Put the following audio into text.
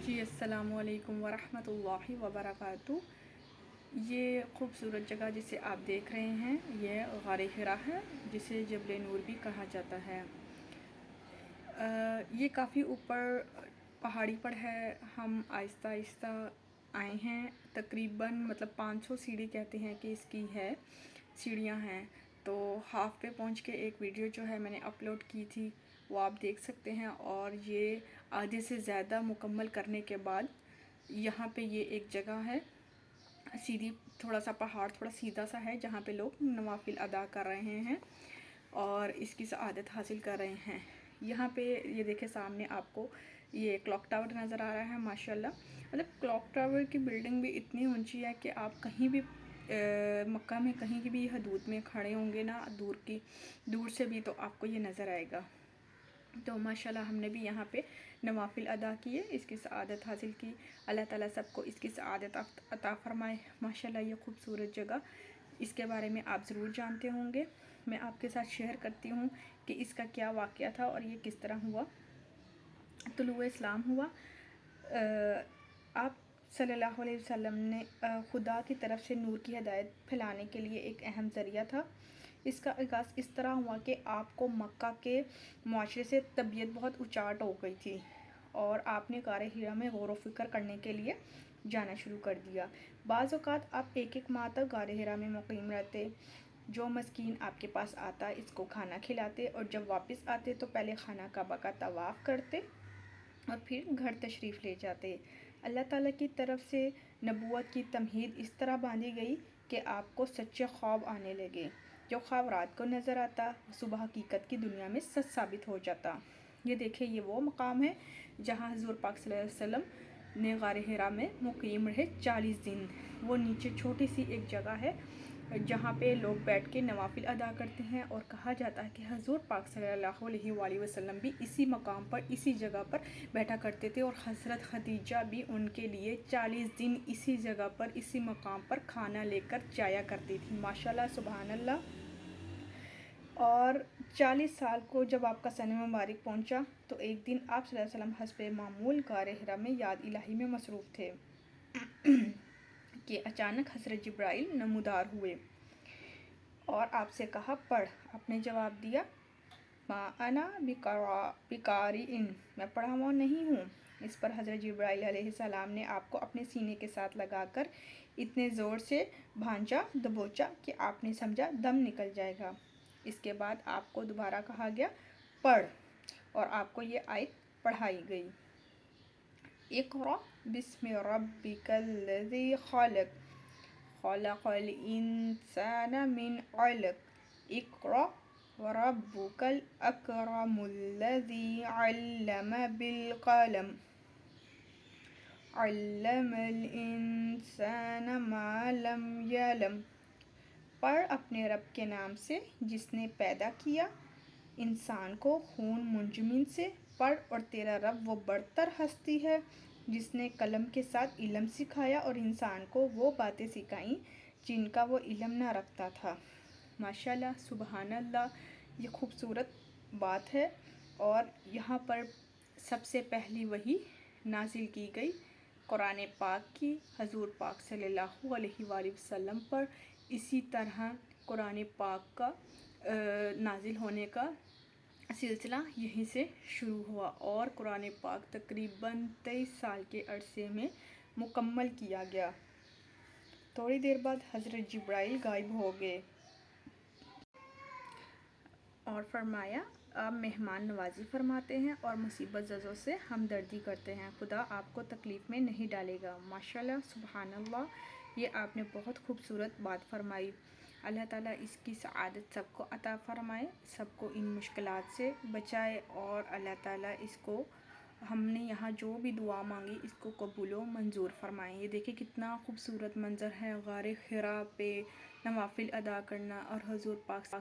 جی السلام علیکم ورحمۃ اللہ وبرکاتہ۔ یہ خوبصورت جگہ جسے آپ دیکھ رہے ہیں یہ غار حرا ہے، جسے جبل نور بھی کہا جاتا ہے۔ یہ کافی اوپر پہاڑی پر ہے۔ ہم آہستہ آہستہ آئے ہیں، تقریباً 500 سیڑھی کہتے ہیں کہ اس کی ہے، سیڑھیاں ہیں۔ تو ہاف پہ پہنچ کے ایک ویڈیو جو ہے میں نے اپلوڈ کی تھی، وہ آپ دیکھ سکتے ہیں۔ اور یہ آدھے سے زیادہ مکمل کرنے کے بعد یہاں پہ یہ ایک جگہ ہے سیدھی، تھوڑا سا پہاڑ تھوڑا سیدھا سا ہے، جہاں پہ لوگ نوافل ادا کر رہے ہیں اور اس کی سعادت حاصل کر رہے ہیں۔ یہاں پہ یہ دیکھیں سامنے آپ کو یہ کلاک ٹاور نظر آ رہا ہے۔ ماشاءاللہ کلاک ٹاور کی بلڈنگ بھی اتنی اونچی ہے کہ آپ کہیں بھی مکہ میں کہیں کی بھی حدود میں کھڑے ہوں گے نا، دور سے بھی، تو آپ کو یہ نظر آئے گا۔ تو ماشاءاللہ ہم نے بھی یہاں پہ نوافل ادا کیے، اس کی سعادت حاصل کی۔ اللہ تعالیٰ سب کو اس کی سعادت عطا فرمائے۔ ماشاءاللہ یہ خوبصورت جگہ، اس کے بارے میں آپ ضرور جانتے ہوں گے۔ میں آپ کے ساتھ شیئر کرتی ہوں کہ اس کا کیا واقعہ تھا اور یہ کس طرح ہوا، طلوع اسلام ہوا۔ آپ صلی اللہ علیہ وسلم نے خدا کی طرف سے نور کی ہدایت پھیلانے کے لیے ایک اہم ذریعہ تھا۔ اس کا آغاز اس طرح ہوا کہ آپ کو مکہ کے معاشرے سے طبیعت بہت اچاٹ ہو گئی تھی اور آپ نے غار حرا میں غور و فکر کرنے کے لیے جانا شروع کر دیا۔ بعض اوقات آپ ایک ماہ تک غار حرا میں مقیم رہتے۔ جو مسکین آپ کے پاس آتا اس کو کھانا کھلاتے، اور جب واپس آتے تو پہلے خانہ کعبہ کا طواف کرتے اور پھر گھر تشریف لے جاتے۔ اللہ تعالیٰ کی طرف سے نبوت کی تمہید اس طرح باندھی گئی کہ آپ کو سچے خواب آنے لگے۔ جو خواب رات کو نظر آتا صبح حقیقت کی دنیا میں سچ ثابت ہو جاتا۔ یہ دیکھیں، یہ وہ مقام ہے جہاں حضور پاک صلی اللہ علیہ وسلم نے غار حرا میں مقیم رہے 40 دن۔ وہ نیچے چھوٹی سی ایک جگہ ہے جہاں پہ لوگ بیٹھ کے نوافل ادا کرتے ہیں، اور کہا جاتا ہے کہ حضور پاک صلی اللہ علیہ وآلہ وسلم بھی اسی مقام پر، اسی جگہ پر بیٹھا کرتے تھے، اور حضرت خدیجہ بھی ان کے لیے 40 دن اسی جگہ پر، اسی مقام پر کھانا لے کر جایا کرتی تھی۔ ماشاءاللہ سبحان اللہ۔ اور 40 سال کو جب آپ کا سن مبارک پہنچا تو ایک دن آپ صلی اللہ علیہ وسلم حسب معمول غار حرا میں یاد الہی میں مصروف تھے کہ اچانک حضرت جبرائیل نمودار ہوئے اور آپ سے کہا پڑھ۔ آپ نے جواب دیا ما انا بقارئ، میں پڑھا ہوا نہیں ہوں۔ اس پر حضرت جبرائیل علیہ السلام نے آپ کو اپنے سینے کے ساتھ لگا کر اتنے زور سے بھانچا دبوچا کہ آپ نے سمجھا دم نکل جائے گا۔ اس کے بعد آپ کو دوبارہ کہا گیا پڑھ، اور آپ کو یہ آیت پڑھائی گئی، اقرأ بسم ربک الذی خلق خلق الانسان من علق اقرأ وربک الاکرم الذی علم بالقلم علم الانسان ما لم یعلم۔ پڑھ اپنے رب کے نام سے جس نے پیدا کیا انسان کو خون منجمن سے۔ پڑھ، اور تیرا رب وہ برتر ہستی ہے جس نے قلم کے ساتھ علم سکھایا اور انسان کو وہ باتیں سکھائیں جن کا وہ علم نہ رکھتا تھا۔ ماشاءاللہ سبحان اللہ، یہ خوبصورت بات ہے۔ اور یہاں پر سب سے پہلی وحی نازل کی گئی قرآن پاک کی حضور پاک صلی اللہ علیہ وآلہ وسلم پر۔ اسی طرح قرآن پاک کا نازل ہونے کا سلسلہ یہیں سے شروع ہوا، اور قرآن پاک تقریباً 23 سال کے عرصے میں مکمل کیا گیا۔ تھوڑی دیر بعد حضرت جبرائیل غائب ہو گئے اور فرمایا آپ مہمان نوازی فرماتے ہیں اور مصیبت زدوں سے ہمدردی کرتے ہیں، خدا آپ کو تکلیف میں نہیں ڈالے گا۔ ماشاءاللہ سبحان اللہ، یہ آپ نے بہت خوبصورت بات فرمائی۔ اللہ تعالیٰ اس کی سعادت سب کو عطا فرمائے، سب کو ان مشکلات سے بچائے، اور اللہ تعالیٰ اس کو، ہم نے یہاں جو بھی دعا مانگی اس کو قبول و منظور فرمائیں۔ یہ دیکھیں کتنا خوبصورت منظر ہے، غار حرا پہ نوافل ادا کرنا اور حضور پاک